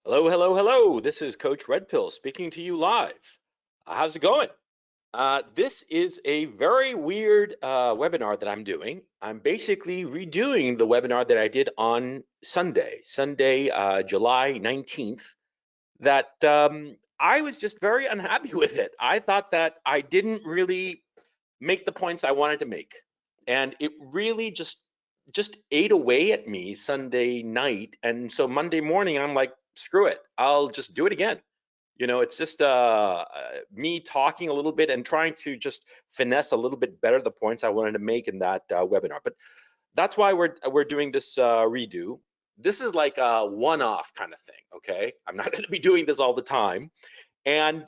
Hello, hello, hello. This is Coach Red Pill speaking to you live. How's it going? This is a very weird webinar that I'm doing. I'm basically redoing the webinar that I did on Sunday, July 19th, that I was just very unhappy with it. I thought that I didn't really make the points I wanted to make. And it really just ate away at me Sunday night. And so Monday morning, I'm like, screw it. I'll just do it again. It's just me talking a little bit and trying to just finesse a little bit better the points I wanted to make in that webinar. But that's why we're doing this redo. This is like a one-off kind of thing, okay? I'm not going to be doing this all the time. And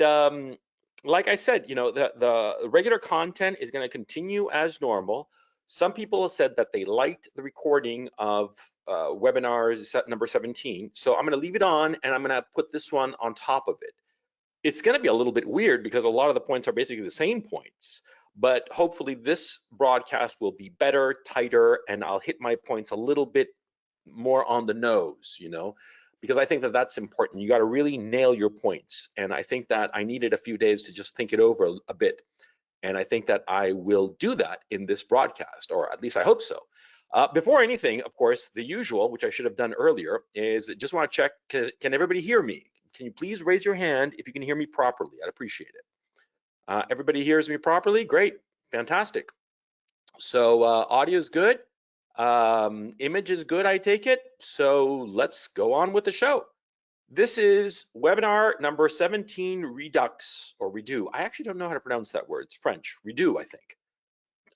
like I said, the regular content is going to continue as normal. Some people have said that they liked the recording of webinars number 17. So I'm going to leave it on and I'm going to put this one on top of it. It's going to be a little bit weird because a lot of the points are basically the same points, but hopefully this broadcast will be better, tighter, and I'll hit my points a little bit more on the nose, because I think that that's important. You got to really nail your points. And I think that I needed a few days to just think it over a bit. And I think that I will do that in this broadcast, or at least I hope so. Before anything, of course, the usual, which I should have done earlier, is just want to check, can everybody hear me? Can you please raise your hand if you can hear me properly? I'd appreciate it. Everybody hears me properly? Great, fantastic. So audio is good. Image is good, I take it. So let's go on with the show. This is webinar number 17, Redux or Redo. I actually don't know how to pronounce that word. It's French, Redo, I think.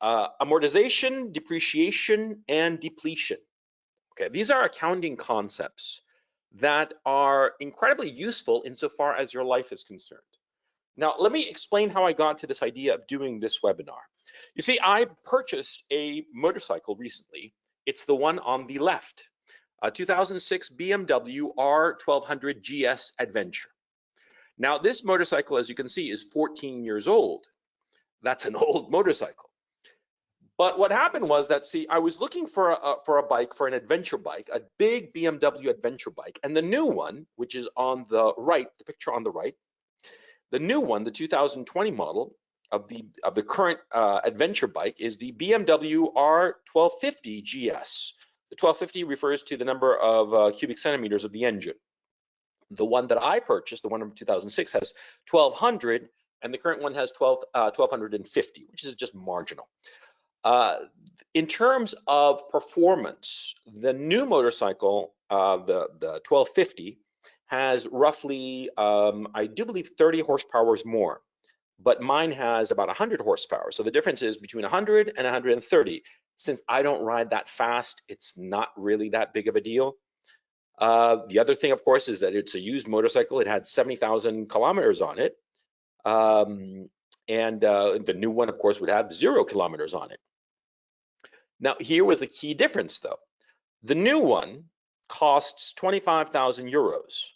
Amortization, depreciation, and depletion. Okay, these are accounting concepts that are incredibly useful insofar as your life is concerned. Now, let me explain how I got to this idea of doing this webinar. You see, I purchased a motorcycle recently. It's the one on the left, a 2006 BMW R1200 GS Adventure. Now, this motorcycle, as you can see, is 14 years old. That's an old motorcycle. But what happened was that, see, I was looking for a bike, for an adventure bike, a big BMW adventure bike, and the new one, which is on the right, the picture on the right, the new one, the 2020 model of the current adventure bike, is the BMW R1250 GS. The 1250 refers to the number of cubic centimeters of the engine. The one that I purchased, the one from 2006, has 1200, and the current one has 1250, which is just marginal. In terms of performance, the new motorcycle, the 1250, has roughly, I do believe, 30 horsepower more, but mine has about 100 horsepower. So the difference is between 100 and 130. Since I don't ride that fast, it's not really that big of a deal. The other thing, of course, is that it's a used motorcycle. It had 70,000 kilometers on it. And the new one, of course, would have 0 kilometers on it. Now, here was a key difference, though. The new one costs 25,000 euros,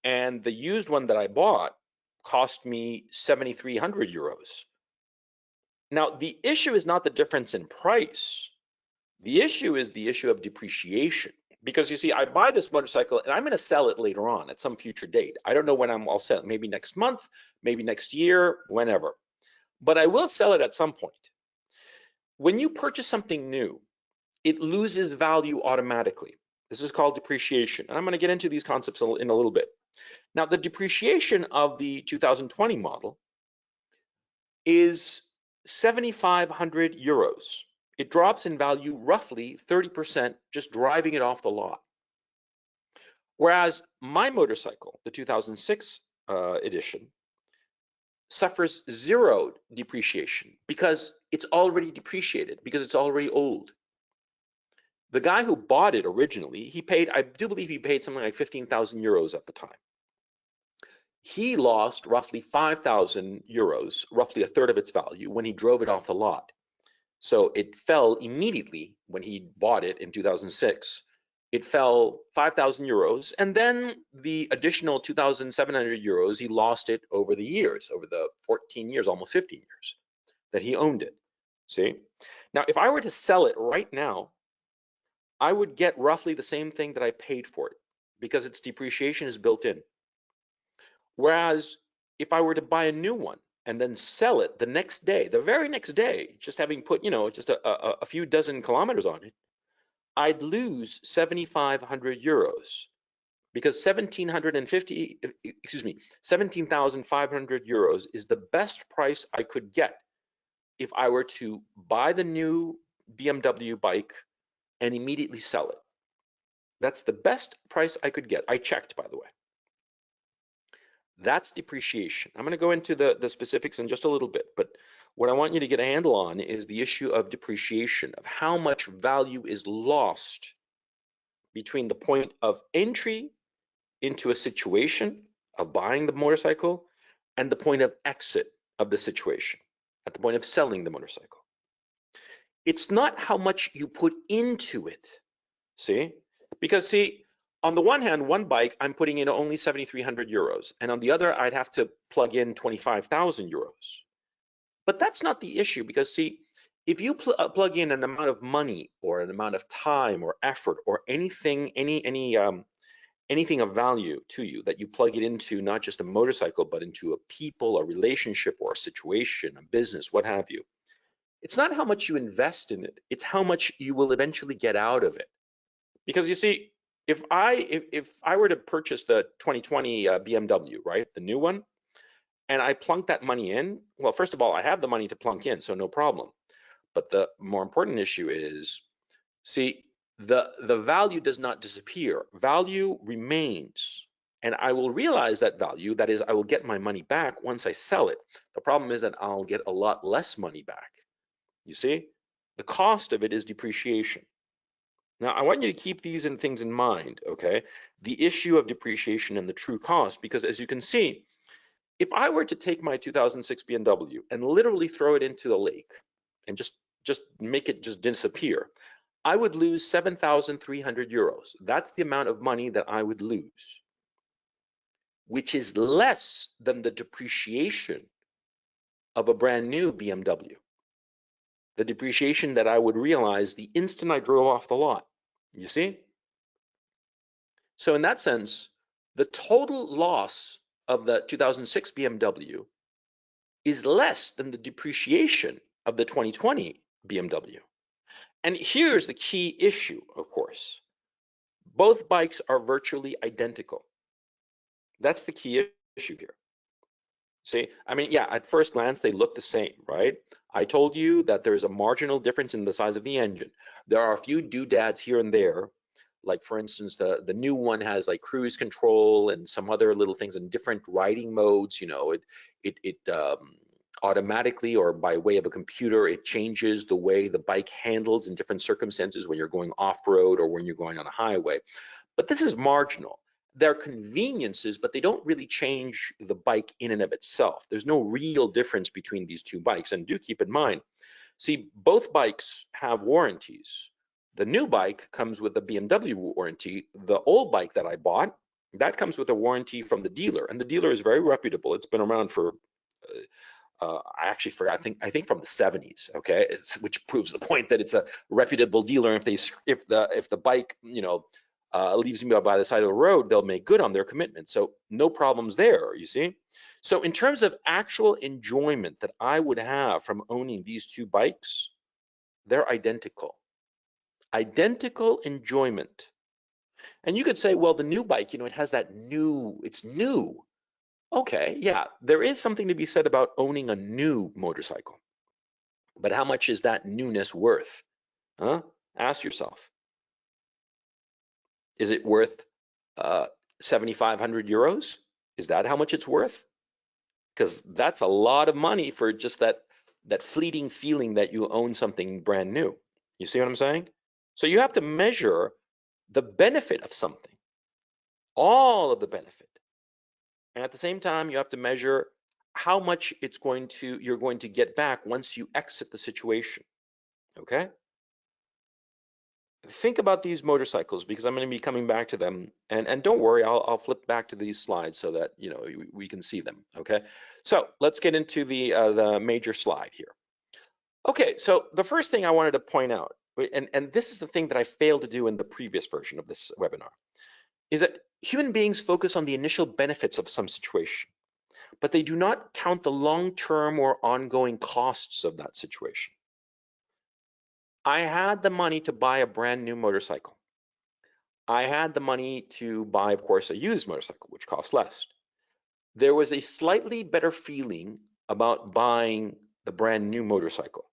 and the used one that I bought cost me 7,300 euros. Now, the issue is not the difference in price. The issue is the issue of depreciation. Because you see, I buy this motorcycle and I'm going to sell it later on at some future date. I don't know when I'll sell it, maybe next month, maybe next year, whenever. But I will sell it at some point. When you purchase something new, it loses value automatically. This is called depreciation. And I'm going to get into these concepts in a little bit. Now, the depreciation of the 2020 model is 7,500 euros. It drops in value roughly 30% just driving it off the lot. Whereas my motorcycle, the 2006 edition, suffers 0 depreciation because it's already depreciated, because it's already old. The guy who bought it originally, he paid, I do believe he paid something like 15,000 euros at the time. He lost roughly 5,000 euros, roughly a third of its value, when he drove it off the lot. So it fell immediately when he bought it in 2006. It fell 5,000 euros, and then the additional 2,700 euros, he lost it over the years, over the 14 years, almost 15 years that he owned it. See? Now, if I were to sell it right now, I would get roughly the same thing that I paid for it. because its depreciation is built in. Whereas if I were to buy a new one and then sell it the next day, the very next day, just having put, just a few dozen kilometers on it, I'd lose 7,500 euros because 17,500 euros is the best price I could get if I were to buy the new BMW bike and immediately sell it. That's the best price I could get. I checked, by the way. That's depreciation. I'm going to go into the specifics in just a little bit, but what I want you to get a handle on is the issue of depreciation, of how much value is lost between the point of entry into a situation of buying the motorcycle and the point of exit of the situation, at the point of selling the motorcycle. It's not how much you put into it, see? Because see, on the one hand, one bike, I'm putting in only 7,300 euros, and on the other, I'd have to plug in 25,000 euros. But that's not the issue, because see, if you plug in an amount of money or an amount of time or effort or anything, anything of value to you that you plug it into, not just a motorcycle, but into a people, a relationship, or a situation, a business, what have you. It's not how much you invest in it, it's how much you will eventually get out of it. Because you see, if I were to purchase the 2020 BMW, right, the new one, and I plunk that money in, well, first of all, I have the money to plunk in, so no problem. But the more important issue is, see, the value does not disappear. Value remains. And I will realize that value, that is, I will get my money back once I sell it. The problem is that I'll get a lot less money back. You see, the cost of it is depreciation. Now, I want you to keep these things in mind, okay? The issue of depreciation and the true cost, because as you can see, if I were to take my 2006 BMW and literally throw it into the lake and just make it just disappear, I would lose 7,300 euros. That's the amount of money that I would lose, which is less than the depreciation of a brand new BMW. The depreciation that I would realize the instant I drove off the lot. You see? So in that sense, the total loss of the 2006 BMW is less than the depreciation of the 2020 BMW. And here's the key issue, of course. Both bikes are virtually identical. That's the key issue here. See, I mean, yeah, at first glance, they look the same, right? I told you that there's a marginal difference in the size of the engine. There are a few doodads here and there. Like, for instance, the new one has like cruise control and some other little things in different riding modes. You know, it automatically or by way of a computer, it changes the way the bike handles in different circumstances when you're going off-road or when you're going on a highway. But this is marginal. They're conveniences, but they don't really change the bike in and of itself. There's no real difference between these two bikes. And do keep in mind, see, both bikes have warranties. The new bike comes with a BMW warranty. The old bike that I bought, that comes with a warranty from the dealer, and the dealer is very reputable. It's been around for I actually forgot. I think from the 70s. Okay, which proves the point that it's a reputable dealer. If the bike, you know, leaves me by the side of the road, they'll make good on their commitment. So no problems there. You see. So in terms of actual enjoyment that I would have from owning these two bikes, they're identical. Identical enjoyment. And you could say, well, the new bike, you know, it has that new. It's new. Okay, yeah, there is something to be said about owning a new motorcycle. But how much is that newness worth? Huh? Ask yourself. Is it worth 7,500 euros? Is that how much it's worth? Because that's a lot of money for just that fleeting feeling that you own something brand new. You see what I'm saying? So you have to measure the benefit of something, all of the benefit. And at the same time, you have to measure how much you're going to get back once you exit the situation. Okay? Think about these motorcycles, because I'm going to be coming back to them, and don't worry, I'll flip back to these slides so that we can see them. Okay, so let's get into the major slide here. Okay, so the first thing I wanted to point out, and this is the thing that I failed to do in the previous version of this webinar. is that human beings focus on the initial benefits of some situation, but they do not count the long-term or ongoing costs of that situation. I had the money to buy a brand new motorcycle. I had the money to buy, of course, a used motorcycle, which costs less. There was a slightly better feeling about buying the brand new motorcycle.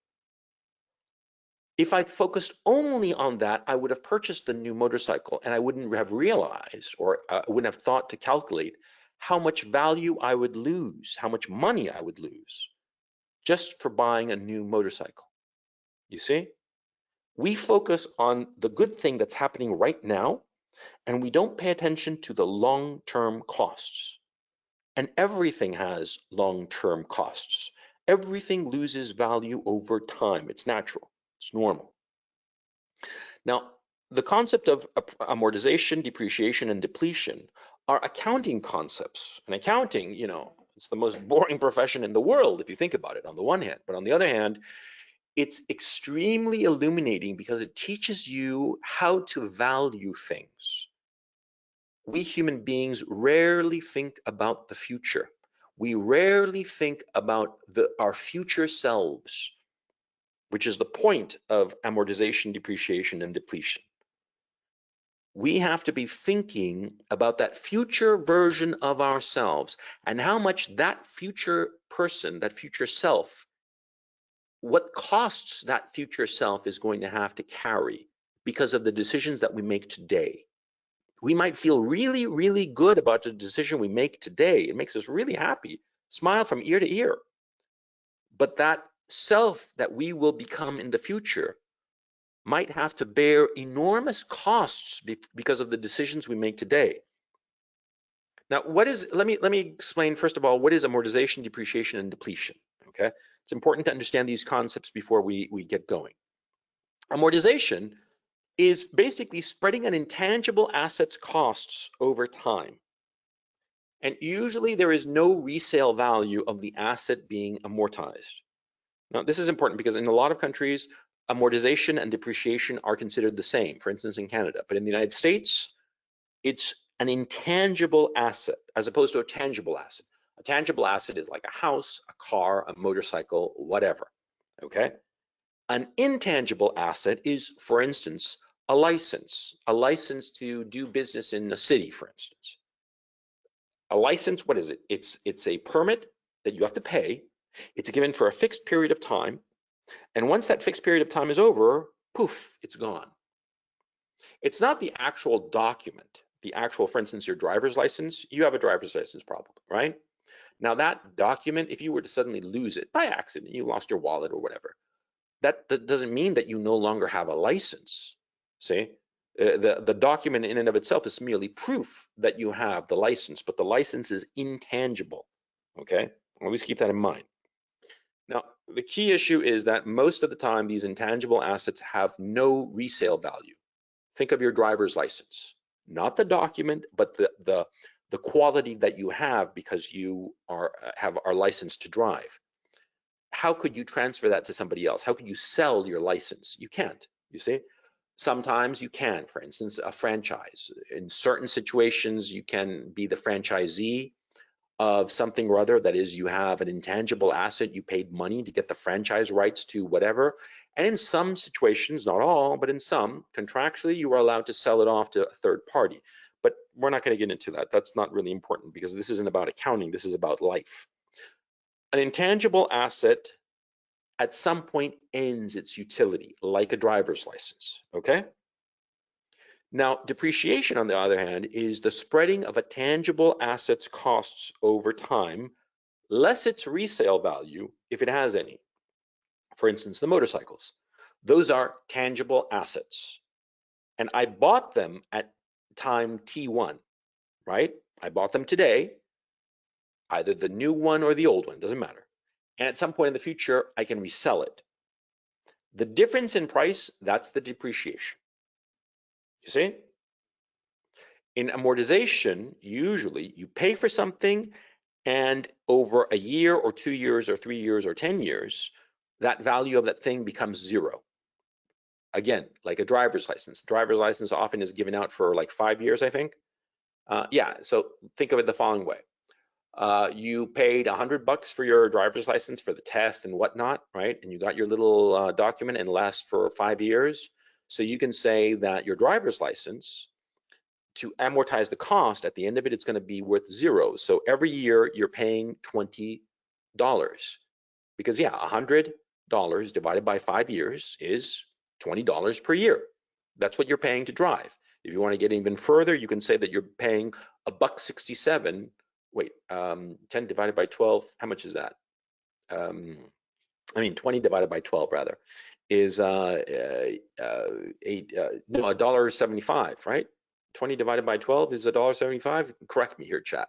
If I'd focused only on that, I would have purchased the new motorcycle and I wouldn't have realized, or wouldn't have thought to calculate how much value I would lose, how much money I would lose just for buying a new motorcycle. You see? We focus on the good thing that's happening right now, and we don't pay attention to the long-term costs. And everything has long-term costs. Everything loses value over time. It's natural. It's normal. Now, the concept of amortization, depreciation, and depletion are accounting concepts. And accounting, it's the most boring profession in the world if you think about it on the one hand. But on the other hand, it's extremely illuminating because it teaches you how to value things. We human beings rarely think about the future. We rarely think about our future selves, which is the point of amortization, depreciation, and depletion. We have to be thinking about that future version of ourselves and how much that future person, that future self, what costs that future self is going to have to carry because of the decisions that we make today. We might feel really, really good about the decision we make today. It makes us really happy, smile from ear to ear. But that self that we will become in the future might have to bear enormous costs because of the decisions we make today. Now, let me explain first of all, what is amortization, depreciation, and depletion, okay? It's important to understand these concepts before we get going. Amortization is basically spreading an intangible asset's costs over time. And usually there is no resale value of the asset being amortized. Now, this is important because in a lot of countries, amortization and depreciation are considered the same, for instance, in Canada. But in the United States, it's an intangible asset as opposed to a tangible asset. A tangible asset is like a house, a car, a motorcycle, whatever, okay? An intangible asset is, for instance, a license to do business in a city, for instance. A license, what is it? It's a permit that you have to pay. It's given for a fixed period of time. And once that fixed period of time is over, poof, it's gone. It's not the actual document, the actual, for instance, your driver's license. You have a driver's license probably, right? Now that document, if you were to suddenly lose it by accident, you lost your wallet or whatever, that doesn't mean that you no longer have a license. See, the document in and of itself is merely proof that you have the license, but the license is intangible, okay? Always keep that in mind. Now, the key issue is that most of the time, these intangible assets have no resale value. Think of your driver's license, not the document, but the quality that you have because you are licensed to drive. How could you transfer that to somebody else? How could you sell your license? You can't, you see? Sometimes you can, for instance, a franchise. In certain situations, you can be the franchisee of something or other. That is, you have an intangible asset, you paid money to get the franchise rights to whatever. And in some situations, not all, but in some, contractually, you are allowed to sell it off to a third party. But we're not going to get into that. That's not really important because this isn't about accounting. This is about life. An intangible asset at some point ends its utility, like a driver's license, okay? Now, depreciation, on the other hand, is the spreading of a tangible asset's costs over time, less its resale value, if it has any. For instance, the motorcycles. Those are tangible assets. And I bought them at time T1, right? I bought them today, either the new one or the old one, doesn't matter. And at some point in the future, I can resell it. The difference in price, that's the depreciation. You see? In amortization, usually you pay for something and over a year or 2 years or 3 years or 10 years, that value of that thing becomes zero. Again, like a driver's license. A driver's license often is given out for like 5 years, I think. Yeah, so think of it the following way. You paid $100 for your driver's license for the test and whatnot, right? And you got your little document and it lasts for 5 years. So you can say that your driver's license, to amortize the cost, at the end of it, it's going to be worth 0. So every year you're paying $20 because yeah, $100 divided by 5 years is $20 per year. That's what you're paying to drive. If you want to get even further, you can say that you're paying $1.67. Wait, 10 divided by 12, how much is that? 20 divided by 12 rather is $1.75, right? 20 divided by 12 is $1.75. Correct me here, chat.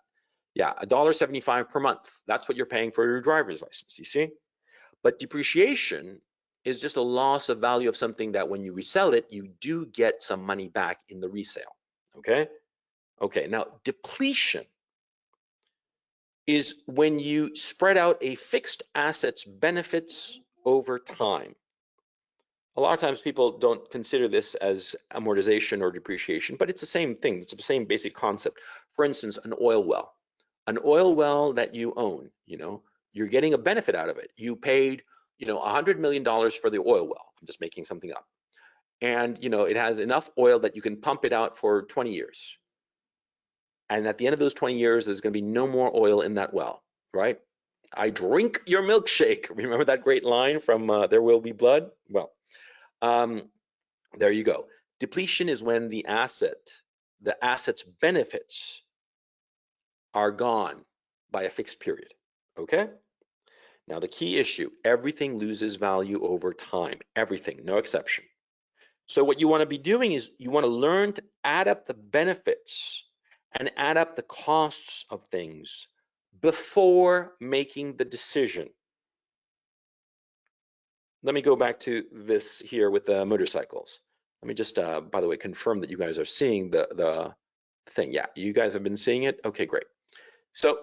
Yeah, $1.75 per month. That's what you're paying for your driver's license, you see? But depreciation is just a loss of value of something that when you resell it, you do get some money back in the resale, okay? Okay, now depletion is when you spread out a fixed asset's benefits over time. A lot of times people don't consider this as amortization or depreciation, but it's the same thing. It's the same basic concept. For instance, an oil well. An oil well that you own, you're getting a benefit out of it. You paid, $100 million for the oil well. I'm just making something up. And, it has enough oil that you can pump it out for 20 years. And at the end of those 20 years, there's going to be no more oil in that well, right? I drink your milkshake. Remember that great line from There Will Be Blood? Well, there you go. Depletion is when the asset's benefits are gone by a fixed period, okay? Now the key issue, everything loses value over time, everything, no exception. So what you want to be doing is you want to learn to add up the benefits and add up the costs of things before making the decision. Let me go back to this here with the motorcycles. Let me just, by the way, confirm that you guys are seeing the thing. Yeah, you guys have been seeing it? Okay, great. So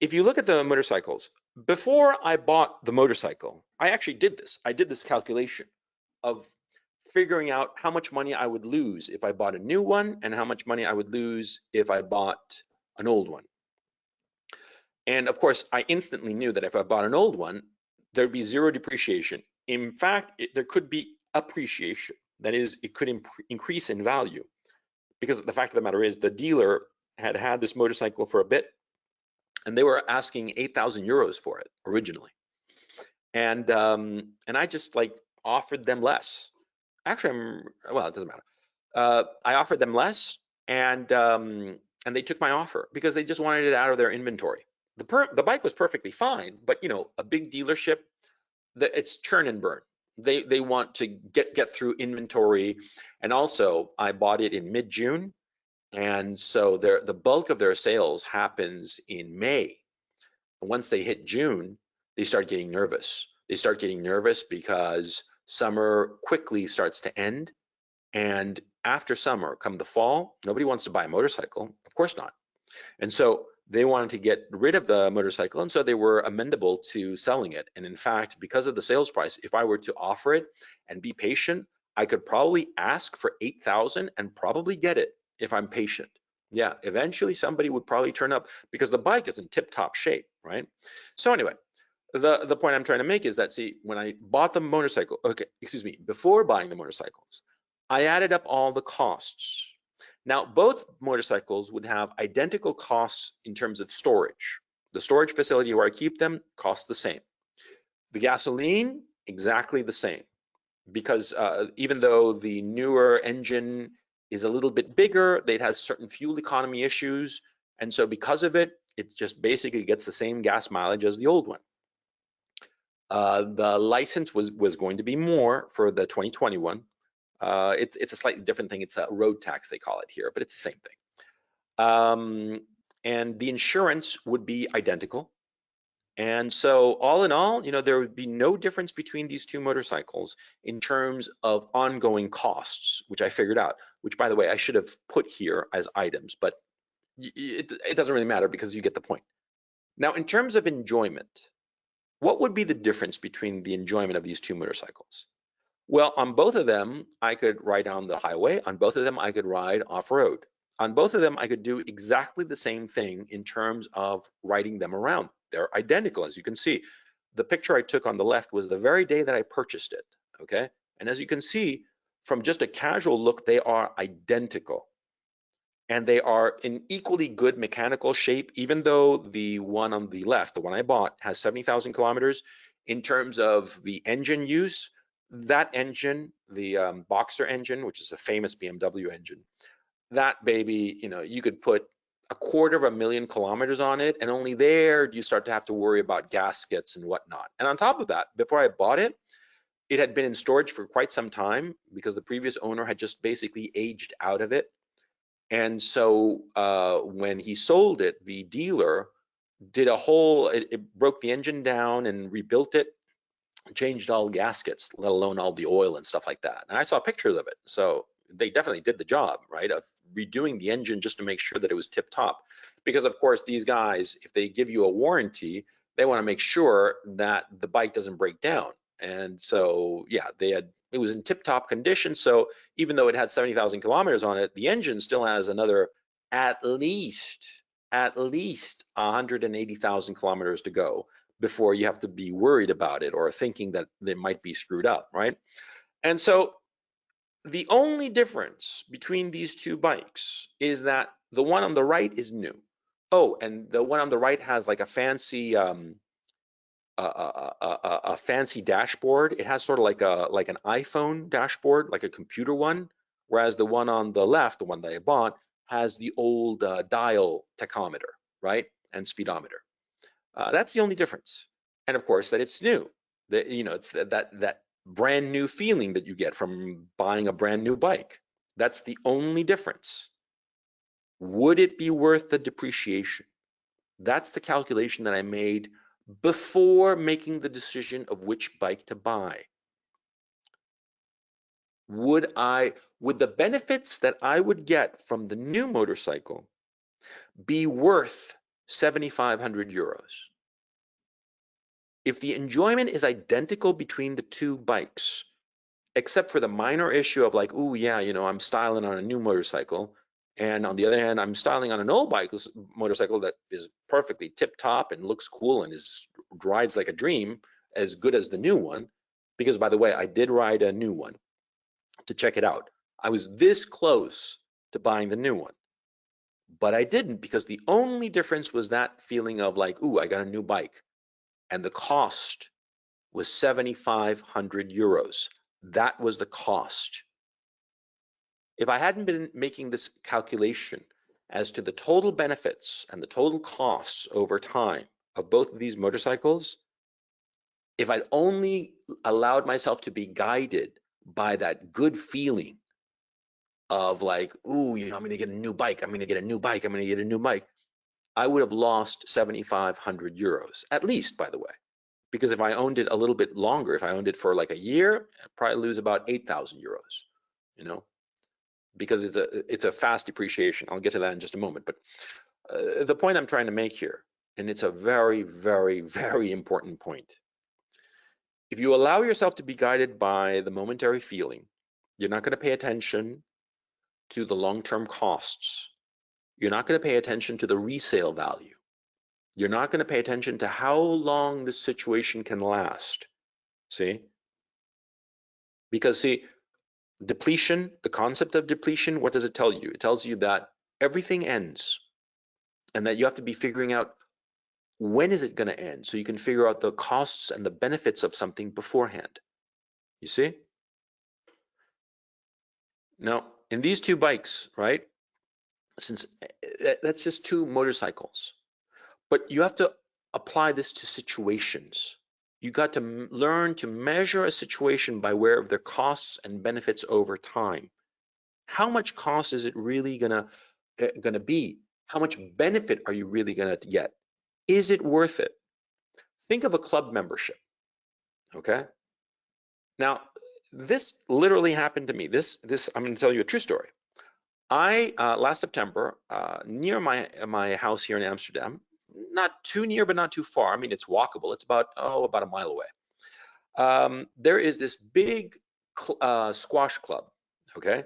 if you look at the motorcycles, before I bought the motorcycle, I actually did this. I did this calculation of figuring out how much money I would lose if I bought a new one and how much money I would lose if I bought an old one. And of course, I instantly knew that if I bought an old one, there'd be 0 depreciation. In fact, there could be appreciation. That is, it could increase in value, because the fact of the matter is the dealer had had this motorcycle for a bit and they were asking 8,000 euros for it originally. And I just offered them less. Actually, well, it doesn't matter. I offered them less, and they took my offer because they just wanted it out of their inventory. The bike was perfectly fine, but a big dealership, it's churn and burn. They want to get through inventory, and also I bought it in mid-June, and so the bulk of their sales happens in May. Once they hit June, they start getting nervous. They start getting nervous because summer quickly starts to end, and after summer, come the fall, nobody wants to buy a motorcycle, of course not. And so they wanted to get rid of the motorcycle, and so they were amenable to selling it. And in fact, because of the sales price, if I were to offer it and be patient, I could probably ask for 8,000 and probably get it if I'm patient. Yeah, eventually somebody would probably turn up because the bike is in tip-top shape, right? So anyway, the point I'm trying to make is that, see, when I bought the motorcycle, before buying the motorcycles, I added up all the costs. Now, both motorcycles would have identical costs in terms of storage. The storage facility where I keep them costs the same. The gasoline, exactly the same, because even though the newer engine is a little bit bigger, it has certain fuel economy issues, and so because of it, it just basically gets the same gas mileage as the old one. The license was going to be more for the 2021. It's a slightly different thing. It's a road tax, they call it here, but it's the same thing. And the insurance would be identical. And so all in all, there would be no difference between these two motorcycles in terms of ongoing costs, which I figured out, which, by the way, I should have put here as items, but it doesn't really matter because you get the point. Now, in terms of enjoyment, what would be the difference between the enjoyment of these two motorcycles? Well, on both of them, I could ride on the highway. On both of them, I could ride off-road. On both of them, I could do exactly the same thing in terms of writing them around. They're identical, as you can see. The picture I took on the left was the very day that I purchased it, okay? And as you can see, from just a casual look, they are identical. And they are in equally good mechanical shape, even though the one on the left, the one I bought, has 70,000 kilometers. In terms of the engine use, that engine, the Boxer engine, which is a famous BMW engine, that baby, you know, you could put 250,000 kilometers on it, and only there do you start to have to worry about gaskets and whatnot. And on top of that, before I bought it, it had been in storage for quite some time because the previous owner had just basically aged out of it. And so when he sold it, the dealer did a whole, it broke the engine down and rebuilt it, changed all gaskets, let alone all the oil and stuff like that. And I saw pictures of it. So they definitely did the job, right, of redoing the engine just to make sure that it was tip top. Because of course, these guys, if they give you a warranty, they want to make sure that the bike doesn't break down. And so, yeah, it was in tip top condition. So even though it had 70,000 kilometers on it, the engine still has another at least 180,000 kilometers to go before you have to be worried about it or thinking that they might be screwed up, right? And so the only difference between these two bikes is that the one on the right is new. Oh, and the one on the right has like a fancy fancy dashboard. It has sort of like an iPhone dashboard, like a computer one, whereas the one on the left, the one that I bought, has the old dial tachometer, right, and speedometer. That's the only difference. And of course, that it's new. That, you know, it's that brand new feeling that you get from buying a brand new bike. That's the only difference. Would it be worth the depreciation? That's the calculation that I made before making the decision of which bike to buy. Would the benefits that I would get from the new motorcycle be worth 7,500 euros? If the enjoyment is identical between the two bikes, except for the minor issue of like, oh yeah, you know, I'm styling on a new motorcycle, and on the other hand, I'm styling on an old motorcycle that is perfectly tip top and looks cool and rides like a dream, as good as the new one. Because by the way, I did ride a new one to check it out. I was this close to buying the new one, but I didn't, because the only difference was that feeling of like, ooh, I got a new bike, and the cost was 7,500 euros. That was the cost. If I hadn't been making this calculation as to the total benefits and the total costs over time of both of these motorcycles, if I'd only allowed myself to be guided by that good feeling of like, ooh, you know, I'm gonna get a new bike, I'm gonna get a new bike, I'm gonna get a new bike, I would have lost 7,500 euros, at least, by the way. Because if I owned it a little bit longer, if I owned it for like a year, I'd probably lose about 8,000 euros, you know, because it's a fast depreciation. I'll get to that in just a moment. But the point I'm trying to make here, and it's a very, very, very important point. If you allow yourself to be guided by the momentary feeling, you're not going to pay attention to the long-term costs. You're not going to pay attention to the resale value. You're not going to pay attention to how long this situation can last. See? Because see, depletion, the concept of depletion, what does it tell you? It tells you that everything ends and that you have to be figuring out when is it going to end, so you can figure out the costs and the benefits of something beforehand. You see? Now, in these two bikes, right, since that's just two motorcycles, but you have to apply this to situations. You got to learn to measure a situation by way of their costs and benefits over time. How much cost is it really gonna be? How much benefit are you really gonna get? Is it worth it? Think of a club membership, okay? Now, this literally happened to me. This I'm gonna tell you a true story. I last September, near my house here in Amsterdam, not too near, but not too far. I mean, it's walkable. It's about a mile away. There is this big squash club, okay,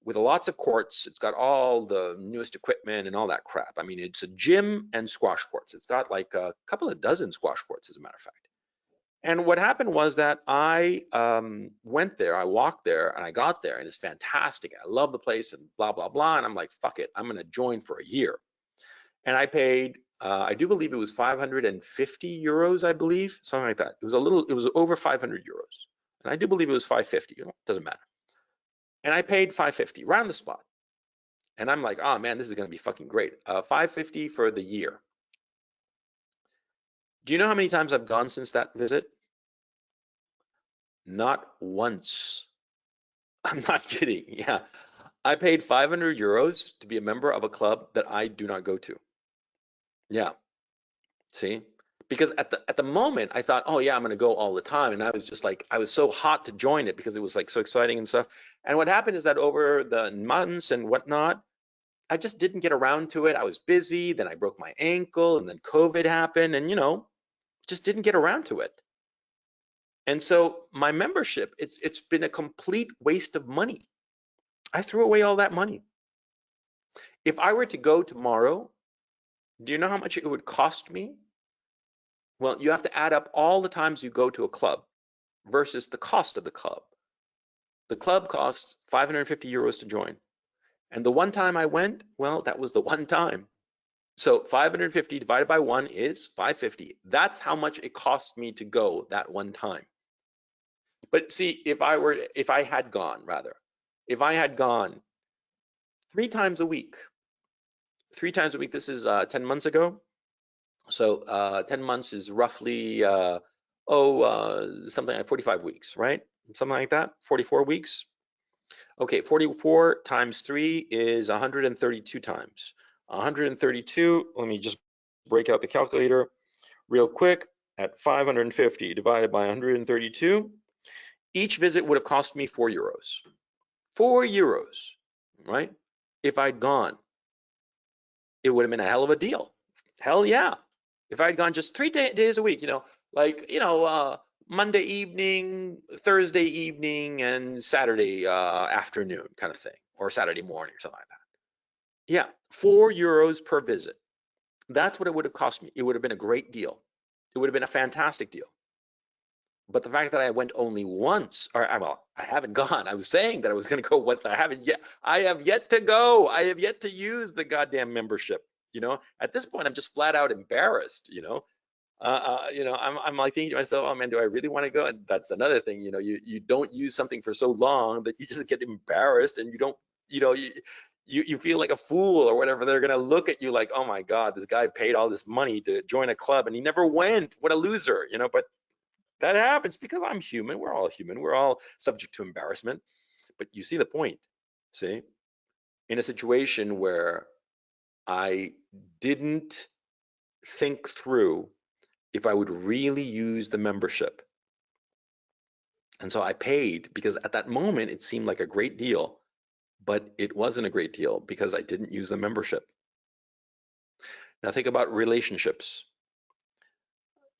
with lots of courts. It's got all the newest equipment and all that crap. I mean, it's a gym and squash courts. It's got like a couple of dozen squash courts, as a matter of fact. And what happened was that I went there, I walked there, and I got there, and it's fantastic. I love the place and blah, blah, blah. And I'm like, fuck it, I'm going to join for a year. And I paid, I do believe it was 550 euros, I believe, something like that. It was over 500 euros. And I do believe it was 550, it doesn't matter. And I paid 550 right on the spot. And I'm like, oh man, this is going to be fucking great. 550 for the year. Do you know how many times I've gone since that visit? Not once. I'm not kidding. Yeah. I paid 500 euros to be a member of a club that I do not go to. Yeah. See? Because at the moment I thought, oh yeah, I'm going to go all the time. And I was just like, I was so hot to join it because it was like so exciting and stuff. And what happened is that over the months and whatnot, I just didn't get around to it. I was busy. Then I broke my ankle and then COVID happened and, just didn't get around to it. And so my membership, it's been a complete waste of money. I threw away all that money. If I were to go tomorrow, do you know how much it would cost me? Well, you have to add up all the times you go to a club versus the cost of the club. The club costs 550 euros to join. And the one time I went, well, that was the one time. So 550 divided by 1 is 550. That's how much it cost me to go that one time. But see, if I had gone 3 times a week, this is 10 months ago. So 10 months is roughly, something like 45 weeks, right? Something like that, 44 weeks. Okay, 44 times 3 is 132 times. 132, let me just break out the calculator real quick. At 550 divided by 132, each visit would have cost me 4 euros. 4 euros, right? If I'd gone, it would have been a hell of a deal. Hell yeah. If I'd gone just 3 days a week, Monday evening, Thursday evening, and Saturday afternoon kind of thing, or Saturday morning or something like that. Yeah, 4 euros per visit. That's what it would have cost me. It would have been a great deal. It would have been a fantastic deal. But the fact that I went only once, I haven't gone. I was saying that I was going to go once. I haven't yet. I have yet to go. I have yet to use the goddamn membership. At this point, I'm just flat out embarrassed. I'm like thinking to myself, oh man, do I really want to go? And that's another thing. You don't use something for so long that you just get embarrassed, and you don't. You feel like a fool or whatever. They're going to look at you like, oh my God, this guy paid all this money to join a club and he never went. What a loser, But that happens because I'm human. We're all human. We're all subject to embarrassment. But you see the point, see? In a situation where I didn't think through if I would really use the membership. And so I paid because at that moment it seemed like a great deal, but it wasn't a great deal because I didn't use the membership. Now think about relationships.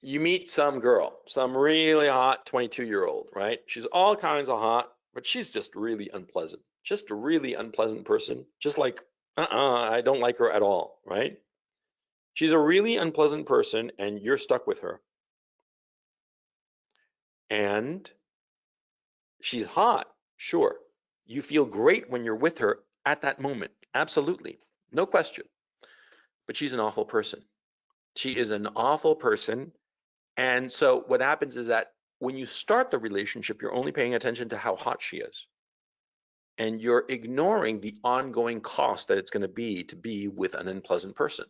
You meet some girl, some really hot 22-year-old, right? She's all kinds of hot, but she's just really unpleasant. Just a really unpleasant person. Just like, I don't like her at all, right? She's a really unpleasant person and you're stuck with her. And she's hot, sure. You feel great when you're with her at that moment. Absolutely, no question. But she's an awful person. She is an awful person. And so what happens is that when you start the relationship, you're only paying attention to how hot she is. And you're ignoring the ongoing cost that it's going to be with an unpleasant person.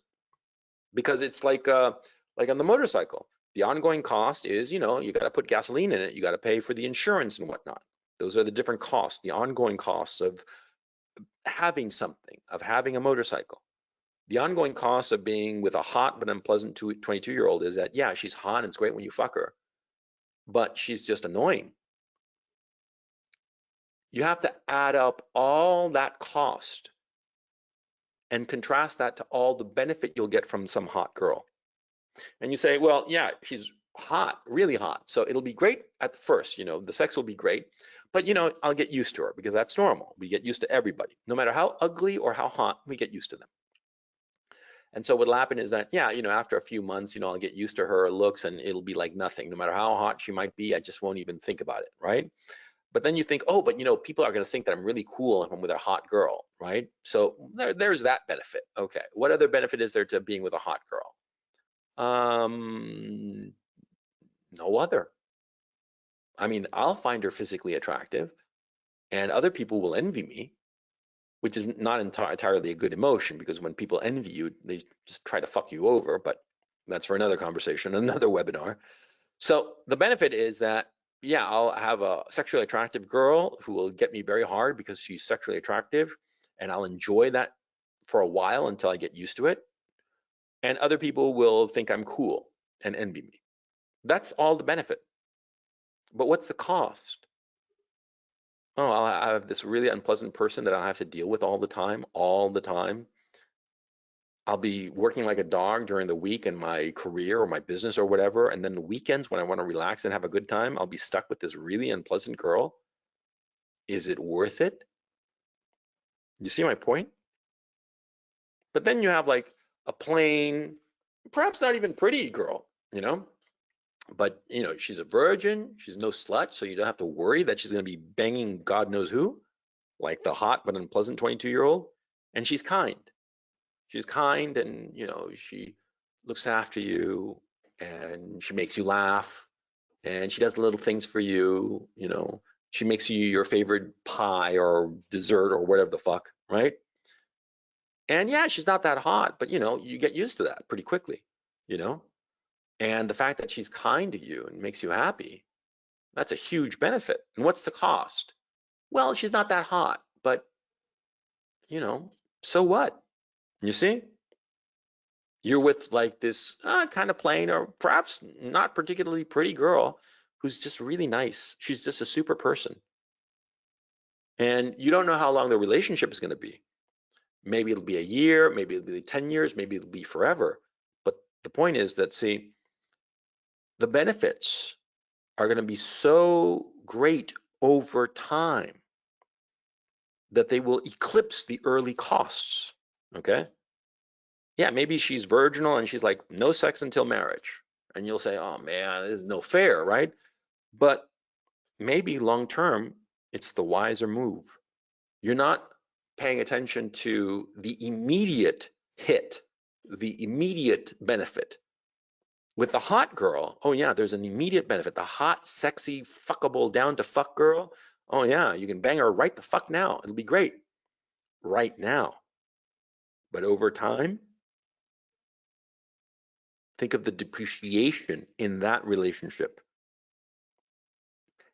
Because it's like on the motorcycle, the ongoing cost is, you got to put gasoline in it, you got to pay for the insurance and whatnot. Those are the different costs, the ongoing costs of having something, of having a motorcycle. The ongoing cost of being with a hot but unpleasant 22-year-old is that, yeah, she's hot and it's great when you fuck her, but she's just annoying. You have to add up all that cost and contrast that to all the benefit you'll get from some hot girl. And you say, well, yeah, she's hot, really hot. So it'll be great at first, the sex will be great. But I'll get used to her because that's normal. We get used to everybody. No matter how ugly or how hot, we get used to them. And so what'll happen is that, yeah, after a few months, I'll get used to her looks and it'll be like nothing. No matter how hot she might be, I just won't even think about it, right? But then you think, oh, but people are going to think that I'm really cool if I'm with a hot girl, right? So there's that benefit. Okay, what other benefit is there to being with a hot girl? No other. I mean, I'll find her physically attractive, and other people will envy me, which is not entirely a good emotion, because when people envy you, they just try to fuck you over. But that's for another conversation, another webinar. So the benefit is that, yeah, I'll have a sexually attractive girl who will get me very hard because she's sexually attractive, and I'll enjoy that for a while until I get used to it. And other people will think I'm cool and envy me. That's all the benefit. But what's the cost? Oh, I have this really unpleasant person that I have to deal with all the time, all the time. I'll be working like a dog during the week in my career or my business or whatever. And then the weekends when I want to relax and have a good time, I'll be stuck with this really unpleasant girl. Is it worth it? You see my point? But then you have like a plain, perhaps not even pretty girl, but she's a virgin, she's no slut, so you don't have to worry that she's going to be banging God knows who, like the hot but unpleasant 22-year-old. And she's kind. She's kind, and she looks after you, and she makes you laugh, and she does little things for you. She makes you your favorite pie or dessert or whatever the fuck, right? And yeah, she's not that hot, but you get used to that pretty quickly, you know? And the fact that she's kind to you and makes you happy, that's a huge benefit. And what's the cost? Well, she's not that hot, but so what? You see? You're with like this kind of plain or perhaps not particularly pretty girl who's just really nice. She's just a super person. And you don't know how long the relationship is going to be. Maybe it'll be a year, maybe it'll be 10 years, maybe it'll be forever. But the point is that, see, the benefits are going to be so great over time that they will eclipse the early costs. Okay? Yeah, maybe she's virginal and she's like, no sex until marriage. And you'll say, oh man, this is no fair, right? But maybe long term, it's the wiser move. You're not paying attention to the immediate hit, the immediate benefit. With the hot girl, oh yeah, there's an immediate benefit. The hot, sexy, fuckable, down to fuck girl, oh yeah, you can bang her right the fuck now. It'll be great right now. But over time, think of the depreciation in that relationship.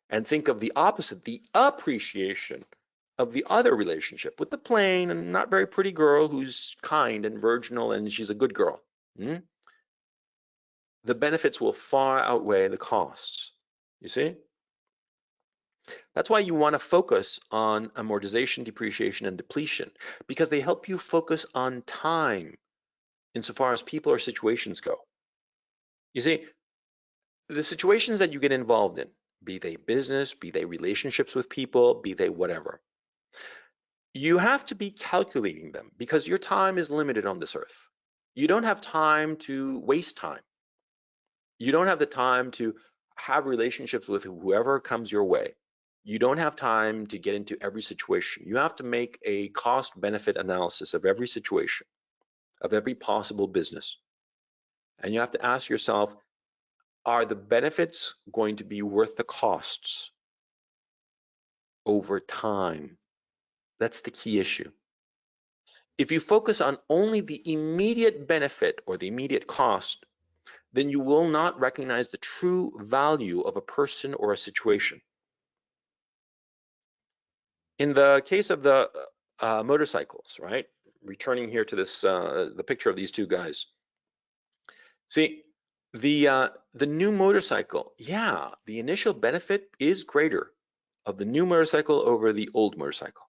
And think of the opposite, the appreciation of the other relationship with the plain and not very pretty girl who's kind and virginal and she's a good girl. The benefits will far outweigh the costs. You see? That's why you want to focus on amortization, depreciation, and depletion, because they help you focus on time insofar as people or situations go. You see, the situations that you get involved in, be they business, be they relationships with people, be they whatever, you have to be calculating them because your time is limited on this earth. You don't have time to waste time. You don't have the time to have relationships with whoever comes your way. You don't have time to get into every situation. You have to make a cost-benefit analysis of every situation, of every possible business. And you have to ask yourself, are the benefits going to be worth the costs over time? That's the key issue. If you focus on only the immediate benefit or the immediate cost, then you will not recognize the true value of a person or a situation. In the case of the motorcycles, right? Returning here to this, the picture of these two guys. See, the new motorcycle, yeah, the initial benefit is greater of the new motorcycle over the old motorcycle.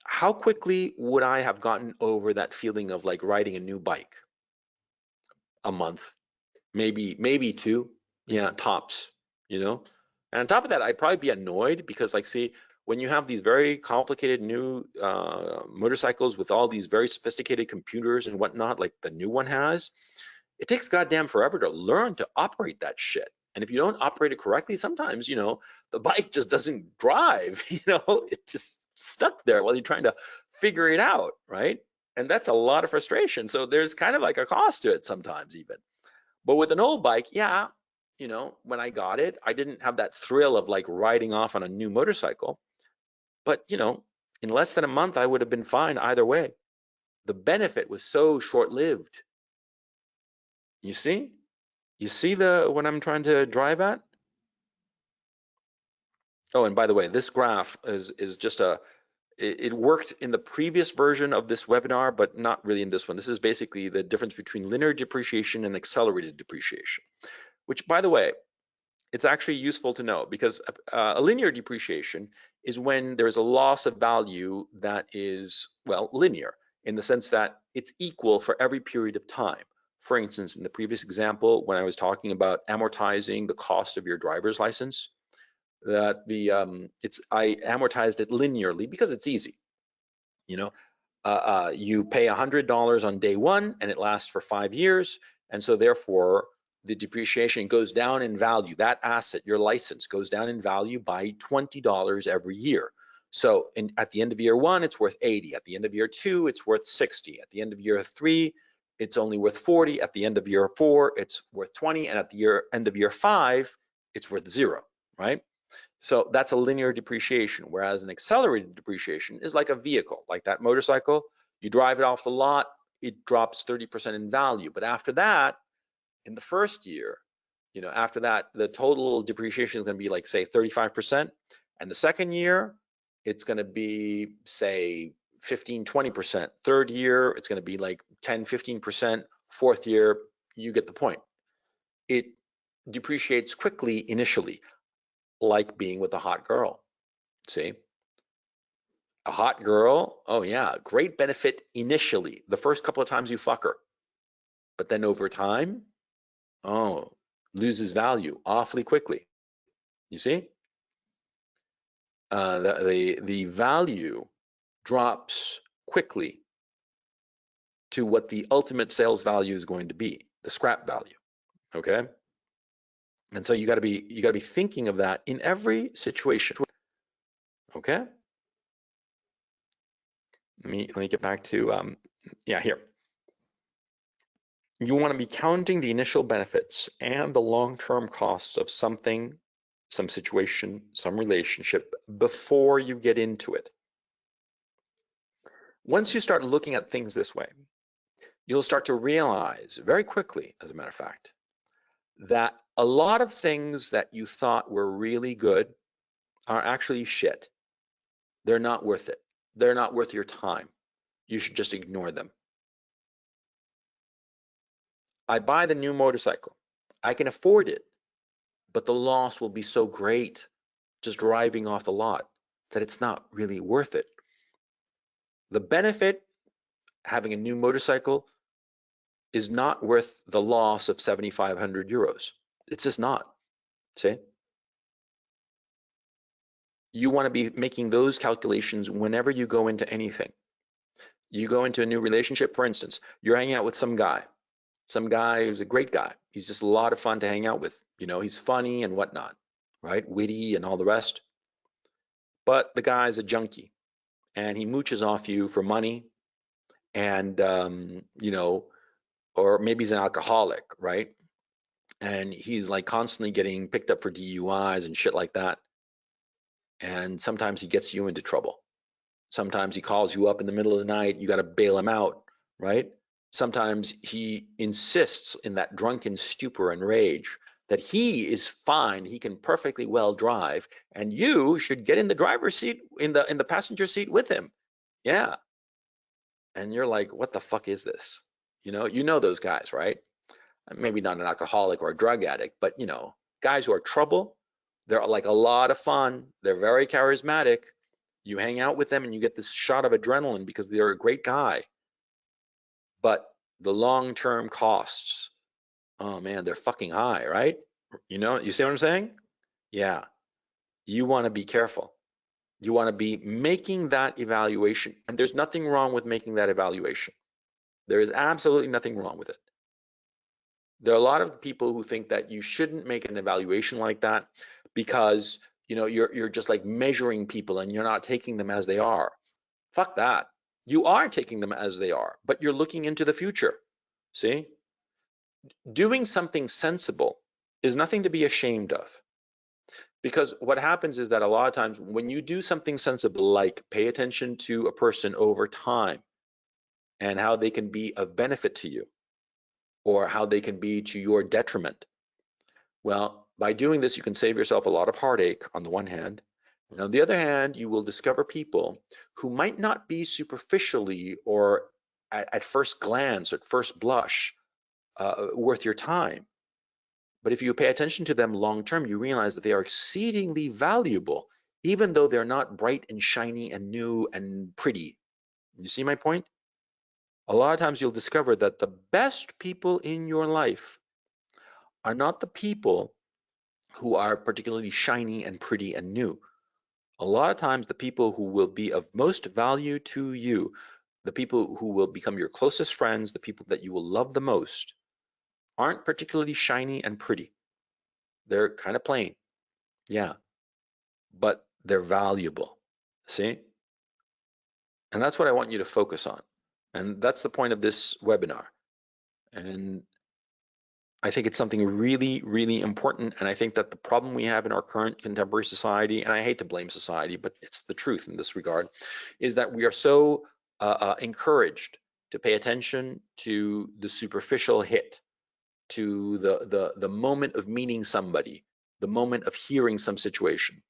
How quickly would I have gotten over that feeling of like riding a new bike? A month, maybe two, yeah, tops, And on top of that, I'd probably be annoyed because, like, see, when you have these very complicated new motorcycles with all these very sophisticated computers and whatnot, like the new one has, it takes goddamn forever to learn to operate that shit. And if you don't operate it correctly, sometimes, the bike just doesn't drive, it's just stuck there while you're trying to figure it out, right? And that's a lot of frustration. So there's kind of like a cost to it sometimes even. But with an old bike, yeah, when I got it, I didn't have that thrill of like riding off on a new motorcycle. But, in less than a month, I would have been fine either way. The benefit was so short-lived. You see? You see what I'm trying to drive at? Oh, and by the way, this graph is just it worked in the previous version of this webinar, but not really in this one. This is basically the difference between linear depreciation and accelerated depreciation, which, by the way, it's actually useful to know because a linear depreciation is when there's a loss of value that is, well, linear in the sense that it's equal for every period of time. For instance, in the previous example, when I was talking about amortizing the cost of your driver's license, that I amortized it linearly because it's easy. You pay $100 on day one and it lasts for 5 years, and so therefore the depreciation goes down in value. That asset, your license, goes down in value by $20 every year. So at the end of year one, it's worth 80. At the end of year two, it's worth 60. At the end of year three, it's only worth 40. At the end of year four, it's worth 20. And at the end of year five, it's worth 0, right? So that's a linear depreciation, whereas an accelerated depreciation is like a vehicle, like that motorcycle. You drive it off the lot, it drops 30% in value. But after that, in the first year, after that, the total depreciation is going to be like, say, 35%. And the second year, it's going to be, say, 15, 20%. Third year, it's going to be like 10, 15%. Fourth year, you get the point. It depreciates quickly initially, like being with a hot girl. See? A hot girl, oh yeah, great benefit initially, the first couple of times you fuck her. But then over time, oh, loses value awfully quickly. You see? The value drops quickly to what the ultimate sales value is going to be, the scrap value. Okay? And so you got to be thinking of that in every situation. Okay? Let me get back to here. You want to be counting the initial benefits and the long-term costs of something, some situation, some relationship before you get into it. Once you start looking at things this way, you'll start to realize very quickly, as a matter of fact, that a lot of things that you thought were really good are actually shit. They're not worth it. They're not worth your time. You should just ignore them. I buy the new motorcycle. I can afford it, but the loss will be so great just driving off the lot that it's not really worth it. The benefit, having a new motorcycle, is not worth the loss of 7,500 euros. It's just not. See? You want to be making those calculations whenever you go into anything. You go into a new relationship, for instance, you're hanging out with some guy who's a great guy. He's just a lot of fun to hang out with. He's funny and whatnot, right? Witty and all the rest. But the guy's a junkie and he mooches off you for money and, or maybe he's an alcoholic, right? And he's like constantly getting picked up for DUIs and shit like that. And sometimes he gets you into trouble. Sometimes he calls you up in the middle of the night, you got to bail him out, right? Sometimes he insists in that drunken stupor and rage that he is fine, he can perfectly well drive, and you should get in the driver's seat, in the passenger seat with him. Yeah. And you're like, what the fuck is this? You know those guys, right? Maybe not an alcoholic or a drug addict, but guys who are trouble, they're like a lot of fun. They're very charismatic. You hang out with them and you get this shot of adrenaline because they're a great guy. But the long-term costs, oh man, they're fucking high, right? You see what I'm saying? Yeah. you want to be careful. You want to be making that evaluation, and there's nothing wrong with making that evaluation. There is absolutely nothing wrong with it. There are a lot of people who think that you shouldn't make an evaluation like that because you're just like measuring people and you're not taking them as they are. Fuck that. You are taking them as they are, but you're looking into the future. See? Doing something sensible is nothing to be ashamed of. Because what happens is that a lot of times when you do something sensible, like pay attention to a person over time and how they can be of benefit to you or how they can be to your detriment, well, by doing this, you can save yourself a lot of heartache on the one hand. And on the other hand, you will discover people who might not be superficially or at first glance, at first blush, worth your time. But if you pay attention to them long term, you realize that they are exceedingly valuable, even though they're not bright and shiny and new and pretty. You see my point? A lot of times you'll discover that the best people in your life are not the people who are particularly shiny and pretty and new. A lot of times the people who will be of most value to you, the people who will become your closest friends, the people that you will love the most, aren't particularly shiny and pretty. They're kind of plain, yeah, but they're valuable. See? And that's what I want you to focus on. And that's the point of this webinar. And I think it's something really, really important. And I think that the problem we have in our current contemporary society, and I hate to blame society, but it's the truth in this regard, is that we are so encouraged to pay attention to the superficial hit, to the moment of meeting somebody, the moment of hearing some situation.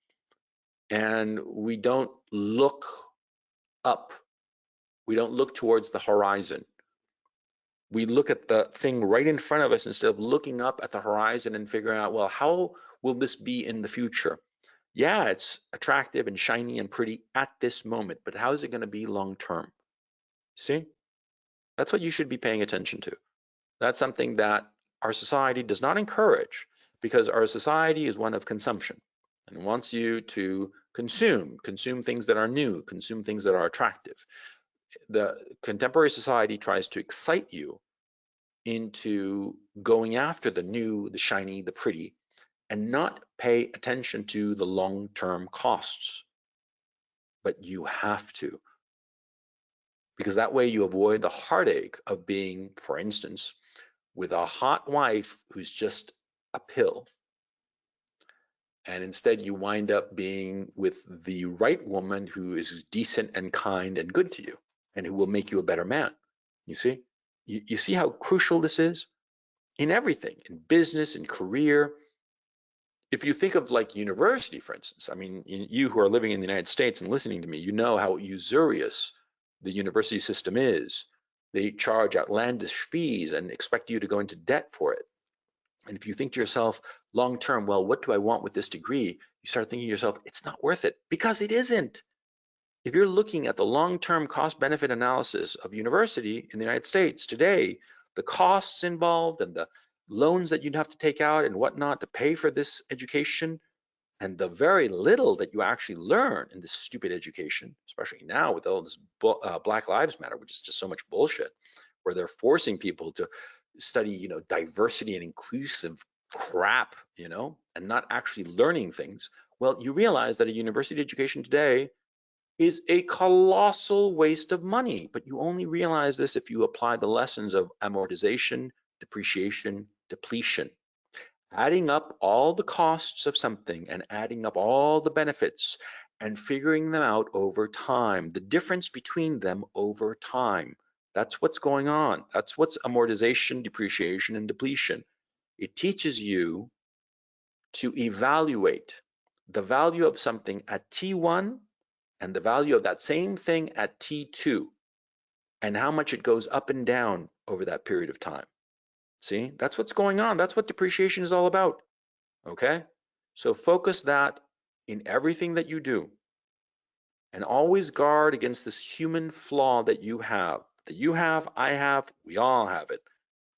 And we don't look up. We don't look towards the horizon. We look at the thing right in front of us instead of looking up at the horizon and figuring out, well, how will this be in the future? Yeah, it's attractive and shiny and pretty at this moment, but how is it going to be long term? See, that's what you should be paying attention to. That's something that our society does not encourage because our society is one of consumption and wants you to consume things that are new, consume things that are attractive. The contemporary society tries to excite you into going after the new, the shiny, the pretty, and not pay attention to the long-term costs. But you have to, because that way you avoid the heartache of being, for instance, with a hot wife who's just a pill. And instead you wind up being with the right woman who is decent and kind and good to you and who will make you a better man. You see? You see how crucial this is? In everything, in business, in career. If you think of like university, for instance, I mean, you who are living in the United States and listening to me, you know how usurious the university system is. They charge outlandish fees and expect you to go into debt for it. And if you think to yourself long term, well, what do I want with this degree? You start thinking to yourself, it's not worth it, because it isn't. If you're looking at the long-term cost-benefit analysis of university in the United States today, the costs involved and the loans that you'd have to take out and whatnot to pay for this education, and the very little that you actually learn in this stupid education, especially now with all this Black Lives Matter, which is just so much bullshit, where they're forcing people to study, diversity and inclusive crap, and not actually learning things. Well, you realize that a university education today is a colossal waste of money, but you only realize this if you apply the lessons of amortization, depreciation, depletion. Adding up all the costs of something and adding up all the benefits and figuring them out over time, the difference between them over time. That's what's going on. That's what's amortization, depreciation, and depletion. It teaches you to evaluate the value of something at T1 and the value of that same thing at T2 and how much it goes up and down over that period of time. See, that's what's going on. That's what depreciation is all about. Okay? So focus that in everything that you do and always guard against this human flaw that you have, I have, we all have it,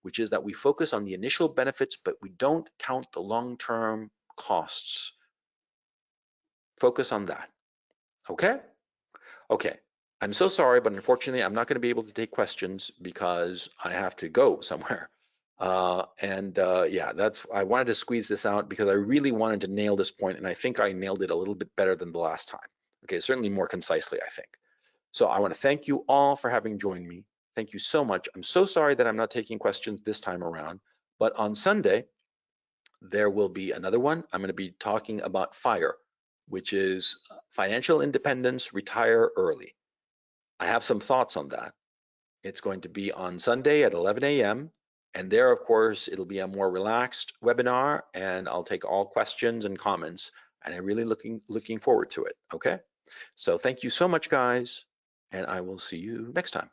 which is that we focus on the initial benefits, but we don't count the long-term costs. Focus on that. Okay? Okay. I'm so sorry, but unfortunately, I'm not going to be able to take questions because I have to go somewhere. Yeah, I wanted to squeeze this out because I really wanted to nail this point, and I think I nailed it a little bit better than the last time. Okay, certainly more concisely, I think. So I want to thank you all for having joined me. Thank you so much. I'm so sorry that I'm not taking questions this time around, but on Sunday, there will be another one. I'm going to be talking about FIRE, which is financial independence, retire early. I have some thoughts on that. It's going to be on Sunday at 11 a.m. And there, of course, it'll be a more relaxed webinar, and I'll take all questions and comments. And I'm really looking forward to it. Okay. So thank you so much, guys, and I will see you next time.